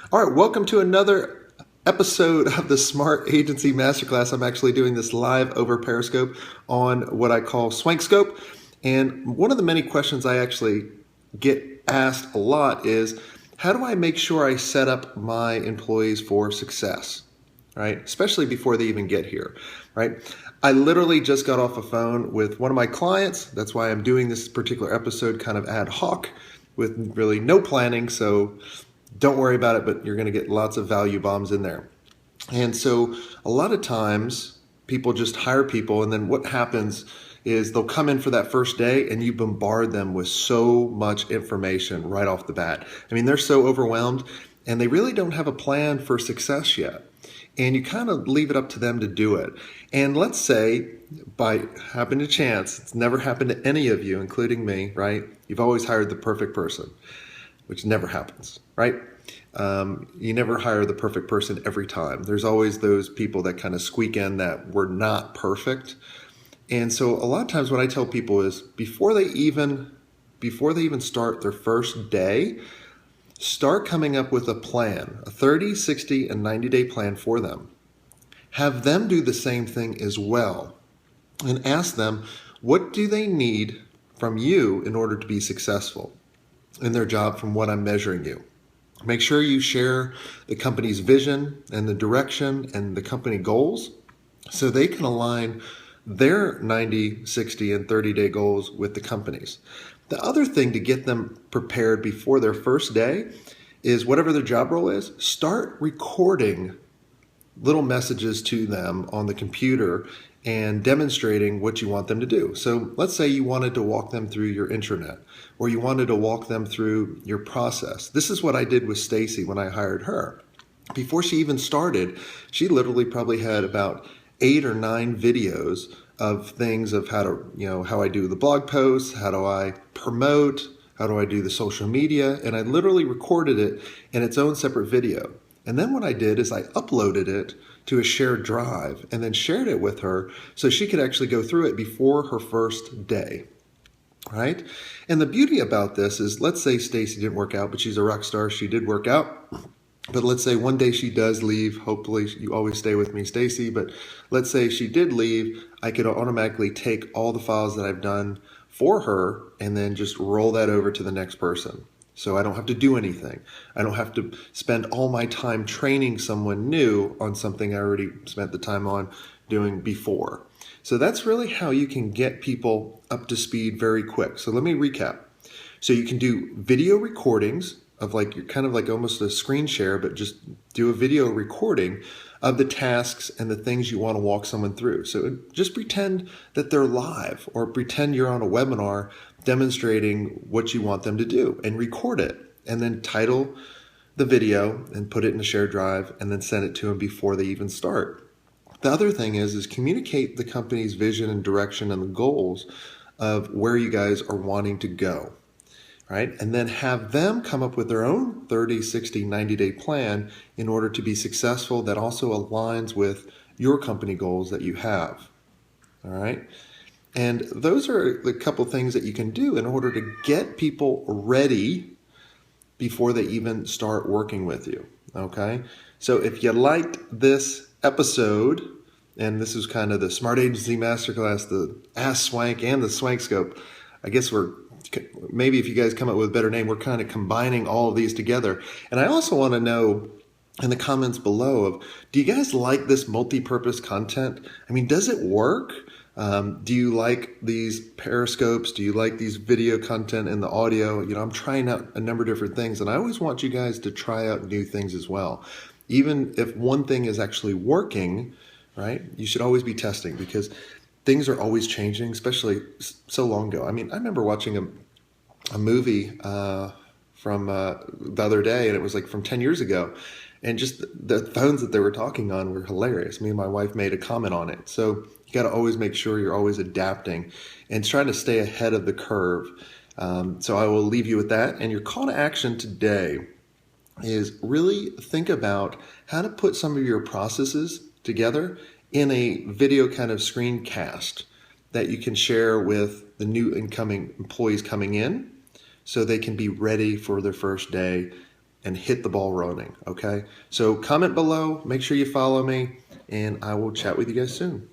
All right, welcome to another episode of the Smart Agency Masterclass. I'm actually doing this live over Periscope on what I call Swenk Scope. And one of the many questions I actually get asked a lot is, how do I make sure I set up my employees for success, right? Especially before they even get here, right? I literally just got off a phone with one of my clients. That's why I'm doing this particular episode kind of ad hoc with really no planning. So don't worry about it, but you're going to get lots of value bombs in there. And so a lot of times people just hire people, and then what happens is they'll come in for that first day and you bombard them with so much information right off the bat. I mean, they're so overwhelmed and they really don't have a plan for success yet. And you kind of leave it up to them to do it. And let's say by happen to chance, it's never happened to any of you, including me, right? You've always hired the perfect person, which never happens, right? You never hire the perfect person every time. There's always those people that kind of squeak in that were not perfect. And so a lot of times what I tell people is before they even start their first day, start coming up with a plan, a 30, 60, and 90-day plan for them. Have them do the same thing as well and ask them, what do they need from you in order to be successful in their job from what I'm measuring you? Make sure you share the company's vision and the direction and the company goals so they can align their 90, 60, and 30-day goals with the company's. The other thing to get them prepared before their first day is whatever their job role is, start recording little messages to them on the computer and demonstrating what you want them to do. So let's say you wanted to walk them through your intranet, or you wanted to walk them through your process. This is what I did with Stacy when I hired her. Before she even started, she literally probably had about 8 or 9 videos of things of how to, how I do the blog posts, how do I promote, how do I do the social media, and I literally recorded it in its own separate video. And then what I did is I uploaded it to a shared drive and then shared it with her so she could actually go through it before her first day, right? And the beauty about this is, let's say Stacy didn't work out, but she's a rock star. She did work out. But let's say one day she does leave. Hopefully you always stay with me, Stacy. But let's say she did leave. I could automatically take all the files that I've done for her and then just roll that over to the next person. So I don't have to do anything. I don't have to spend all my time training someone new on something I already spent the time on doing before. So that's really how you can get people up to speed very quick. So let me recap. So you can do video recordings of you're kind of like almost a screen share, but just do a video recording of the tasks and the things you want to walk someone through. So just pretend that they're live, or pretend you're on a webinar demonstrating what you want them to do, and record it, and then title the video and put it in a shared drive and then send it to them before they even start. The other thing is communicate the company's vision and direction and the goals of where you guys are wanting to go. Right? And then have them come up with their own 30, 60, 90-day plan in order to be successful that also aligns with your company goals that you have. All right? And those are the couple things that you can do in order to get people ready before they even start working with you. Okay? So if you liked this episode, and this is kind of the Smart Agency Masterclass, the Ask Swank and the Swank Scope, I guess maybe if you guys come up with a better name, we're kind of combining all of these together. And I also want to know in the comments below do you guys like this multi-purpose content? I mean, does it work? Do you like these periscopes? Do you like these video content and the audio? I'm trying out a number of different things, and I always want you guys to try out new things as well. Even if one thing is actually working, right? You should always be testing, because things are always changing, especially so long ago. I mean, I remember watching a movie from the other day, and it was from 10 years ago. And just the phones that they were talking on were hilarious. Me and my wife made a comment on it. So you got to always make sure you're always adapting and trying to stay ahead of the curve. So I will leave you with that. And your call to action today is really think about how to put some of your processes together in a video kind of screencast that you can share with the new incoming employees coming in so they can be ready for their first day and hit the ball running, okay? So comment below, make sure you follow me, and I will chat with you guys soon.